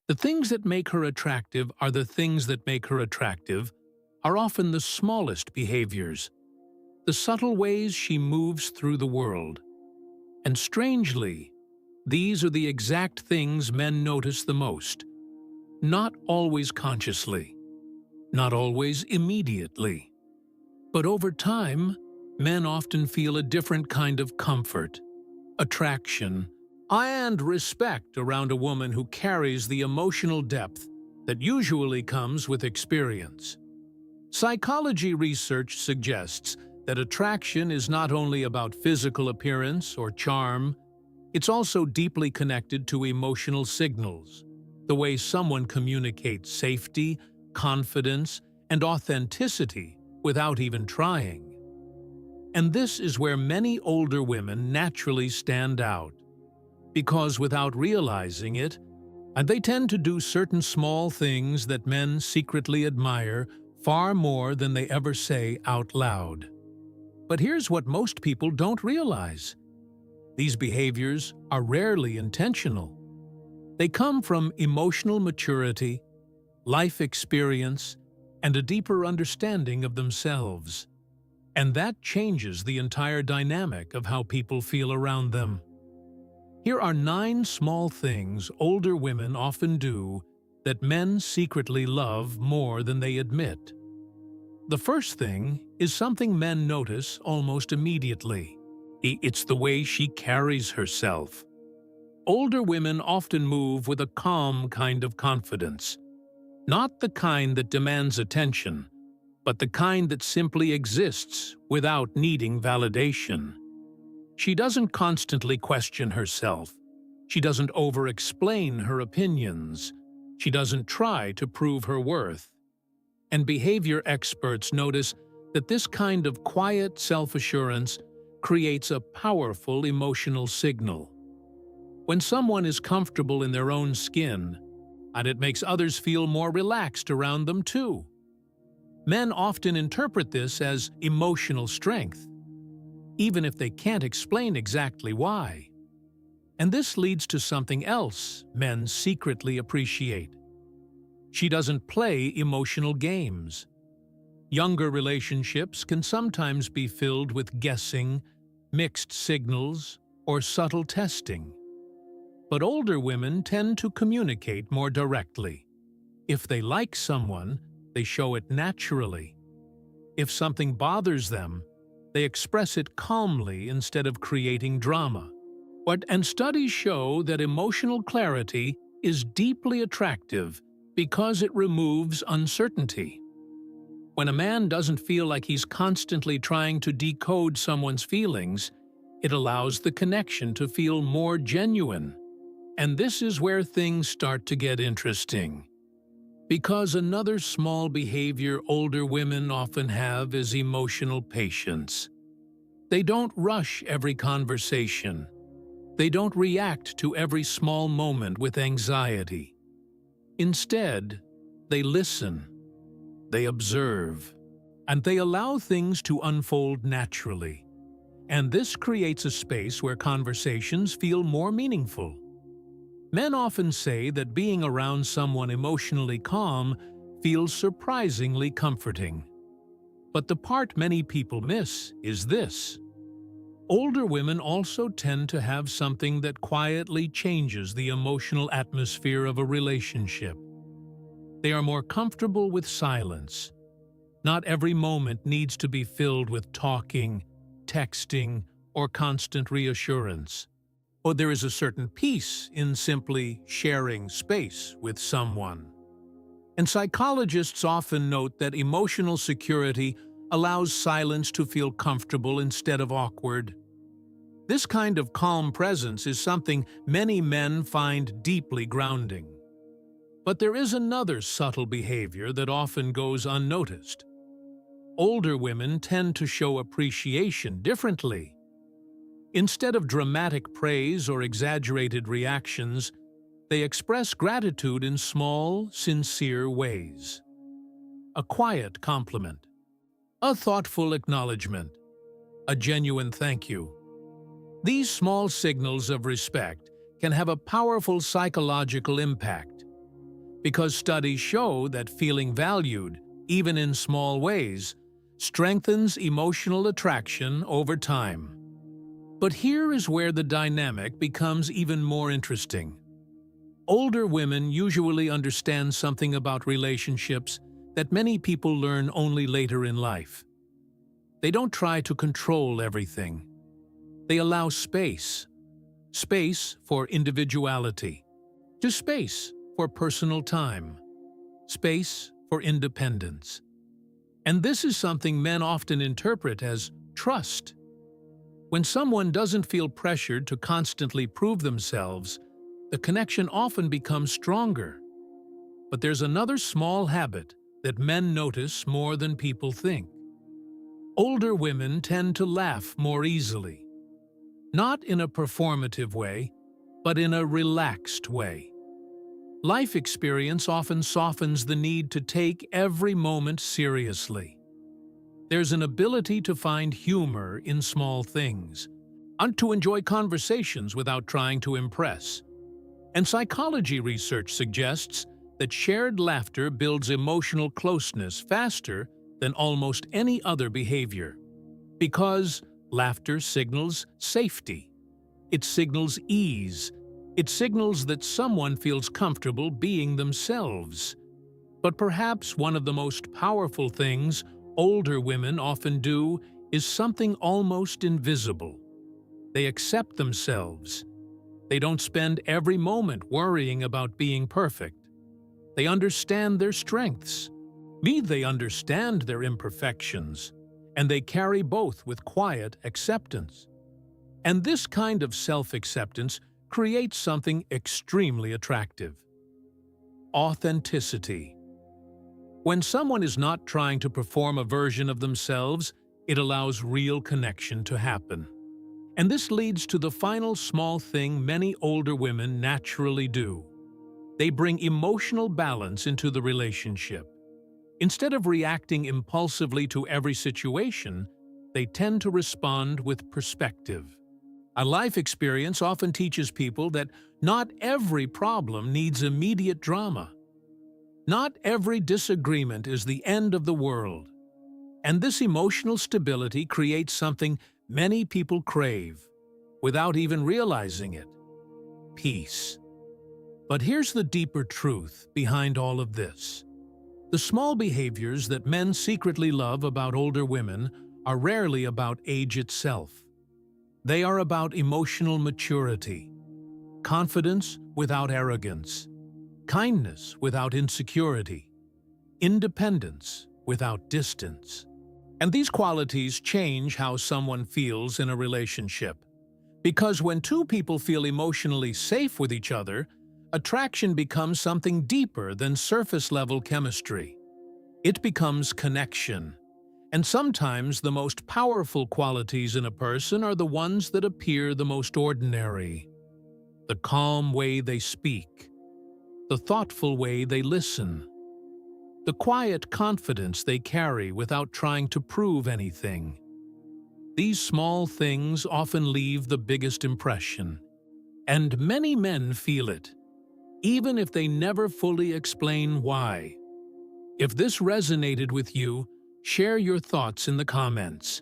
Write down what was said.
The things that make her attractive are the things that make her attractive are often the smallest behaviors, the subtle ways she moves through the world. And strangely, these are the exact things men notice the most, not always consciously, not always immediately. But over time, men often feel a different kind of comfort, attraction, and respect around a woman who carries the emotional depth that usually comes with experience. Psychology research suggests that attraction is not only about physical appearance or charm, it's also deeply connected to emotional signals, the way someone communicates safety, confidence, and authenticity without even trying. And this is where many older women naturally stand out, because without realizing it, they tend to do certain small things that men secretly admire far more than they ever say out loud. But here's what most people don't realize. These behaviors are rarely intentional. They come from emotional maturity, life experience, and a deeper understanding of themselves. And that changes the entire dynamic of how people feel around them. Here are 9 small things older women often do that men secretly love more than they admit. The first thing is something men notice almost immediately. It's the way she carries herself. Older women often move with a calm kind of confidence, not the kind that demands attention, but the kind that simply exists without needing validation. She doesn't constantly question herself. She doesn't over-explain her opinions. She doesn't try to prove her worth. And behavior experts notice that this kind of quiet self-assurance creates a powerful emotional signal. When someone is comfortable in their own skin, and it makes others feel more relaxed around them too. Men often interpret this as emotional strength, even if they can't explain exactly why. And this leads to something else men secretly appreciate. She doesn't play emotional games. Younger relationships can sometimes be filled with guessing, mixed signals, or subtle testing. But older women tend to communicate more directly. If they like someone, they show it naturally. If something bothers them, they express it calmly instead of creating drama. And studies show that emotional clarity is deeply attractive because it removes uncertainty. When a man doesn't feel like he's constantly trying to decode someone's feelings, it allows the connection to feel more genuine. And this is where things start to get interesting. Because another small behavior older women often have is emotional patience. They don't rush every conversation. They don't react to every small moment with anxiety. Instead, they listen, they observe, and they allow things to unfold naturally. And this creates a space where conversations feel more meaningful. Men often say that being around someone emotionally calm feels surprisingly comforting. But the part many people miss is this. Older women also tend to have something that quietly changes the emotional atmosphere of a relationship. They are more comfortable with silence. Not every moment needs to be filled with talking, texting, or constant reassurance. Or there is a certain peace in simply sharing space with someone. And psychologists often note that emotional security allows silence to feel comfortable instead of awkward. This kind of calm presence is something many men find deeply grounding. But there is another subtle behavior that often goes unnoticed. Older women tend to show appreciation differently. Instead of dramatic praise or exaggerated reactions, they express gratitude in small, sincere ways. A quiet compliment, a thoughtful acknowledgement, a genuine thank you. These small signals of respect can have a powerful psychological impact. because studies show that feeling valued, even in small ways, strengthens emotional attraction over time. But here is where the dynamic becomes even more interesting. Older women usually understand something about relationships that many people learn only later in life. They don't try to control everything. They allow space. Space for individuality. To space for personal time. Space for independence. And this is something men often interpret as trust. When someone doesn't feel pressured to constantly prove themselves, the connection often becomes stronger. But there's another small habit that men notice more than people think. Older women tend to laugh more easily. Not in a performative way, but in a relaxed way. Life experience often softens the need to take every moment seriously. There's an ability to find humor in small things, and to enjoy conversations without trying to impress. And psychology research suggests that shared laughter builds emotional closeness faster than almost any other behavior. Because laughter signals safety. It signals ease. It signals that someone feels comfortable being themselves. But perhaps one of the most powerful things older women often do is something almost invisible. They accept themselves. They don't spend every moment worrying about being perfect. They understand their strengths. They understand their imperfections, and they carry both with quiet acceptance. And this kind of self-acceptance creates something extremely attractive. Authenticity. When someone is not trying to perform a version of themselves, it allows real connection to happen. And this leads to the final small thing many older women naturally do. They bring emotional balance into the relationship. Instead of reacting impulsively to every situation, they tend to respond with perspective. A life experience often teaches people that not every problem needs immediate drama. Not every disagreement is the end of the world. And this emotional stability creates something many people crave, without even realizing it: peace. But here's the deeper truth behind all of this. The small behaviors that men secretly love about older women are rarely about age itself. They are about emotional maturity, confidence without arrogance, kindness without insecurity, independence without distance. And these qualities change how someone feels in a relationship. Because when two people feel emotionally safe with each other, attraction becomes something deeper than surface-level chemistry. It becomes connection. And sometimes the most powerful qualities in a person are the ones that appear the most ordinary. The calm way they speak, the thoughtful way they listen, the quiet confidence they carry without trying to prove anything. These small things often leave the biggest impression, and many men feel it, even if they never fully explain why. If this resonated with you, share your thoughts in the comments.